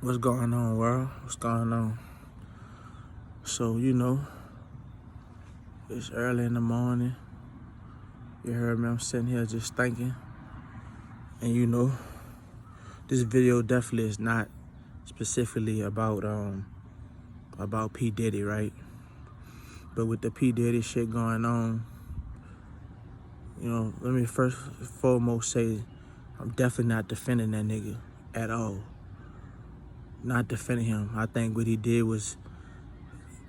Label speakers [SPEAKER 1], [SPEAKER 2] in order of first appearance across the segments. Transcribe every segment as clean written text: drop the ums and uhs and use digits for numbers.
[SPEAKER 1] What's going on, world? What's going on? So, it's early in the morning. You heard me, I'm sitting here just thinking. And this video definitely is not specifically about P Diddy, right? But with the P Diddy shit going on, let me first and foremost say I'm definitely not defending that nigga at all. Not defending him. I think what he did was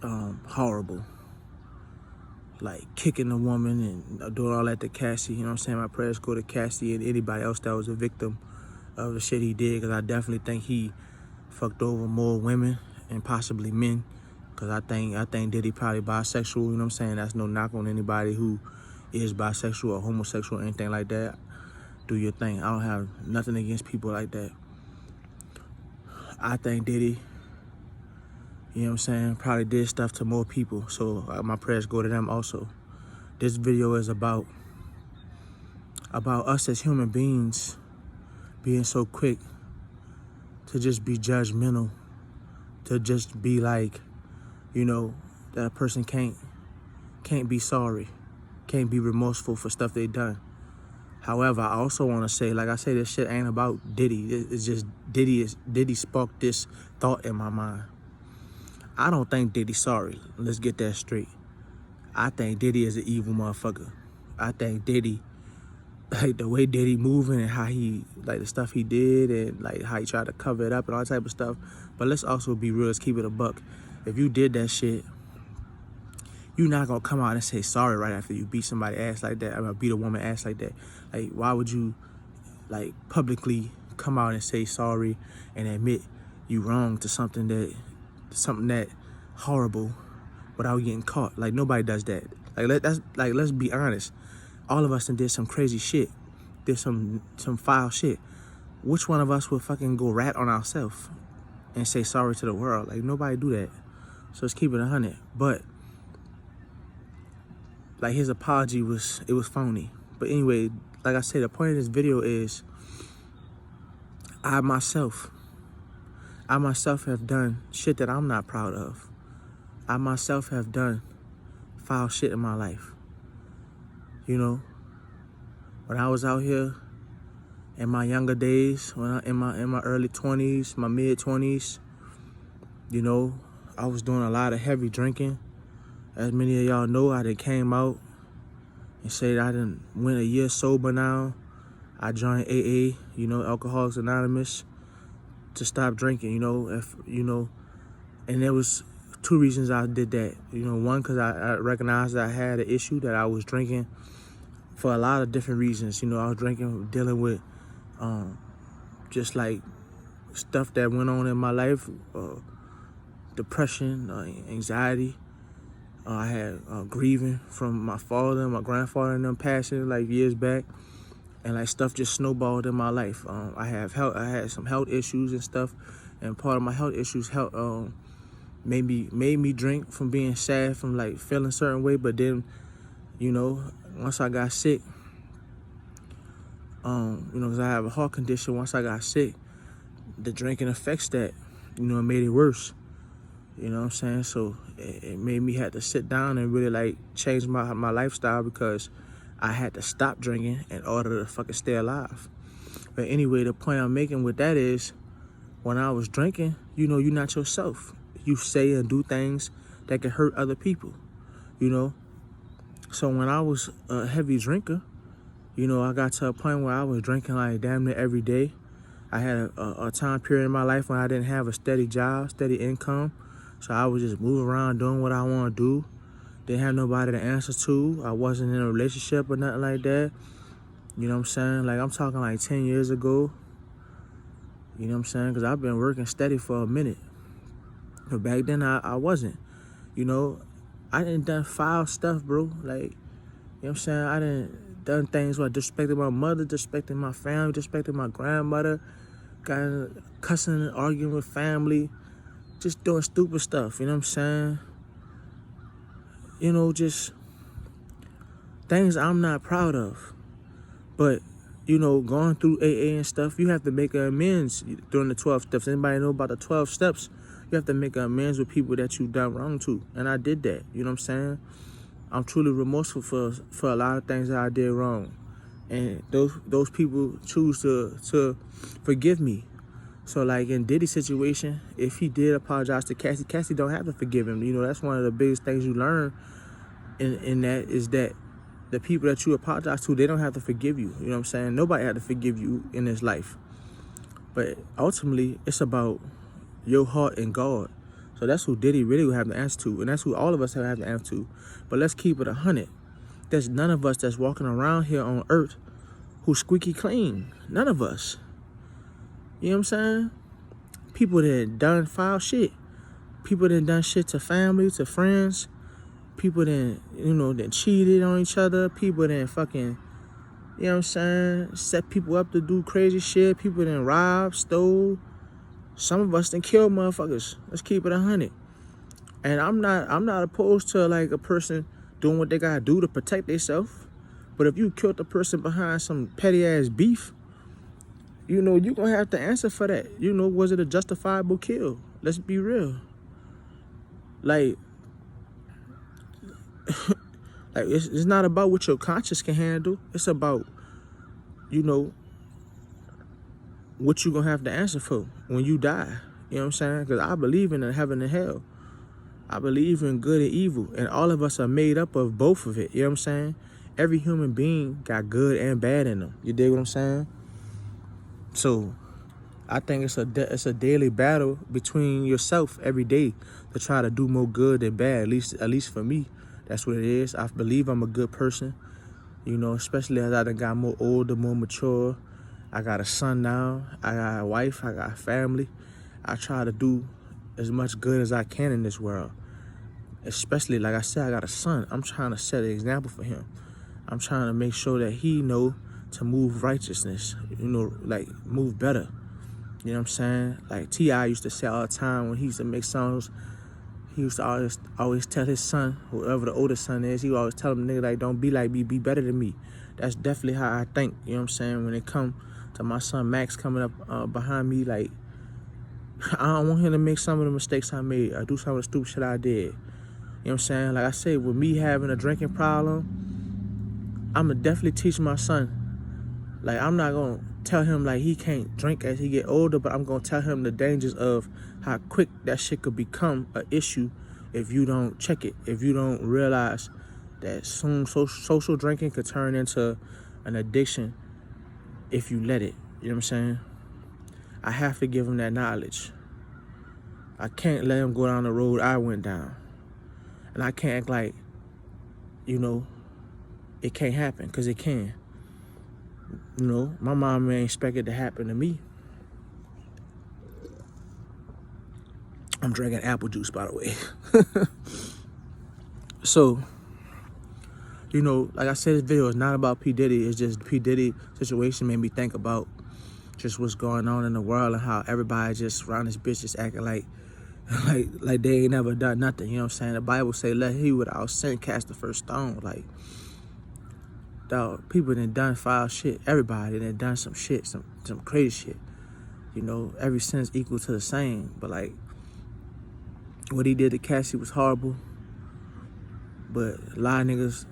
[SPEAKER 1] horrible. Like kicking a woman and doing all that to Cassie. You know what I'm saying? My prayers go to Cassie and anybody else that was a victim of the shit he did, because I definitely think he fucked over more women and possibly men. Because I think Diddy probably bisexual. You know what I'm saying? That's no knock on anybody who is bisexual or homosexual or anything like that. Do your thing. I don't have nothing against people like that. I think Diddy, you know what I'm saying, probably did stuff to more people. So my prayers go to them also. This video is about us as human beings being so quick to just be judgmental, to just be like, that a person can't be sorry, can't be remorseful for stuff they done. However, I also want to say, like I say, this shit ain't about Diddy. It's just Diddy sparked this thought in my mind. I don't think Diddy's sorry. Let's get that straight. I think Diddy is an evil motherfucker. I think Diddy, like the way Diddy moving and how he, like the stuff he did and like how he tried to cover it up and all that type of stuff. But let's also be real, let's keep it a buck. If you did that shit, you're not gonna come out and say sorry right after you beat somebody ass like that. I mean, beat a woman ass like that. Like, why would you like publicly come out and say sorry and admit you wrong to something that horrible without getting caught? Like, nobody does that. Like, let's be honest. All of us done did some crazy shit, did some foul shit. Which one of us would fucking go rat on ourselves and say sorry to the world? Like, nobody do that. So let's keep it 100. But like, his apology was phony. But anyway, like I said, the point of this video is I myself have done shit that I'm not proud of. I myself have done foul shit in my life. When I was out here in my younger days, in my early 20s, my mid 20s, I was doing a lot of heavy drinking. As many of y'all know, I done came out and said I done went a year sober now. I joined AA, Alcoholics Anonymous, to stop drinking, and there was two reasons I did that. One, because I recognized that I had an issue, that I was drinking for a lot of different reasons. I was drinking, dealing with just like stuff that went on in my life, depression, anxiety. I had grieving from my father and my grandfather and them passing like years back, and like stuff just snowballed in my life. I had some health issues and stuff, and part of my health issues made me drink from being sad, from like feeling a certain way. But then, once I got sick, because I have a heart condition, once I got sick, the drinking affects that, it made it worse. You know what I'm saying? So it made me have to sit down and really like change my lifestyle, because I had to stop drinking in order to fucking stay alive. But anyway, the point I'm making with that is, when I was drinking, you're not yourself. You say and do things that can hurt other people, So when I was a heavy drinker, I got to a point where I was drinking like damn near every day. I had a time period in my life when I didn't have a steady job, steady income. So I would just move around doing what I want to do. Didn't have nobody to answer to. I wasn't in a relationship or nothing like that. You know what I'm saying? Like, I'm talking like 10 years ago. You know what I'm saying? Because I've been working steady for a minute. But back then, I wasn't. I done done foul stuff, bro. Like, you know what I'm saying? I done things where I disrespected my mother, disrespected my family, disrespected my grandmother, got cussing and arguing with family, just doing stupid stuff, you know what I'm saying? Just things I'm not proud of. But, going through AA and stuff, you have to make amends during the 12 steps. Anybody know about the 12 steps? You have to make amends with people that you done wrong to. And I did that. You know what I'm saying? I'm truly remorseful for a lot of things that I did wrong. And those people choose to forgive me. So like in Diddy's situation, if he did apologize to Cassie don't have to forgive him. That's one of the biggest things you learn in that is that the people that you apologize to, they don't have to forgive you. You know what I'm saying? Nobody had to forgive you in this life. But ultimately, it's about your heart and God. So that's who Diddy really will have to answer to. And that's who all of us have to answer to. But let's keep it 100. There's none of us that's walking around here on earth who's squeaky clean. None of us. You know what I'm saying? People that done foul shit. People that done shit to family, to friends. People that cheated on each other. People that fucking, you know what I'm saying, set people up to do crazy shit. People that robbed, stole. Some of us done killed motherfuckers. Let's keep it 100. And I'm not opposed to like a person doing what they gotta do to protect themselves. But if you killed the person behind some petty ass beef, you're gonna have to answer for that. Was it a justifiable kill? Let's be real. Like it's not about what your conscience can handle. It's about, what you gonna have to answer for when you die. You know what I'm saying? Because I believe in heaven and hell. I believe in good and evil. And all of us are made up of both of it. You know what I'm saying? Every human being got good and bad in them. You dig what I'm saying? So I think it's a daily battle between yourself every day to try to do more good than bad. At least for me, that's what it is. I believe I'm a good person, especially as I done got more older, more mature. I got a son now. I got a wife. I got a family. I try to do as much good as I can in this world. Especially, like I said, I got a son. I'm trying to set an example for him. I'm trying to make sure that he know to move righteousness, like move better. You know what I'm saying? Like T.I. used to say all the time when he used to make songs, he used to always tell his son, whoever the oldest son is, he would always tell him, nigga, like, don't be like me, be better than me. That's definitely how I think, you know what I'm saying? When it come to my son Max coming up behind me, like, I don't want him to make some of the mistakes I made or do some of the stupid shit I did. You know what I'm saying? Like I say, with me having a drinking problem, I'm going to definitely teach my son. Like, I'm not going to tell him, like, he can't drink as he get older, but I'm going to tell him the dangers of how quick that shit could become an issue if you don't check it, if you don't realize that soon social drinking could turn into an addiction if you let it. You know what I'm saying? I have to give him that knowledge. I can't let him go down the road I went down. And I can't act like, it can't happen, because it can. My mom ain't expect it to happen to me. I'm drinking apple juice, by the way. So, like I said, this video is not about P Diddy. It's just P Diddy situation made me think about just what's going on in the world and how everybody just around this bitch just acting like they ain't never done nothing. You know what I'm saying? The Bible say, let he without sin cast the first stone. Like, dog, people done foul shit. Everybody done some shit, some crazy shit. Every sin's equal to the same. But like, what he did to Cassie was horrible. But a lot of niggas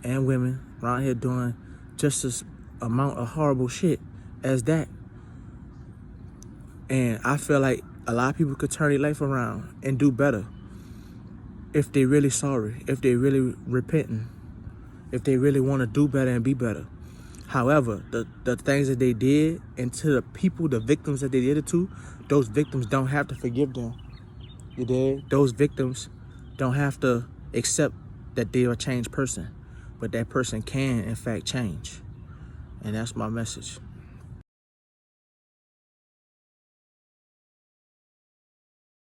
[SPEAKER 1] and women around here doing just as amount of horrible shit as that. And I feel like a lot of people could turn their life around and do better if they really sorry, if they really repenting, if they really want to do better and be better. However, the things that they did, and to the people, the victims that they did it to, those victims don't have to forgive them. You did? Those victims don't have to accept that they're a changed person. But that person can, in fact, change. And that's my message.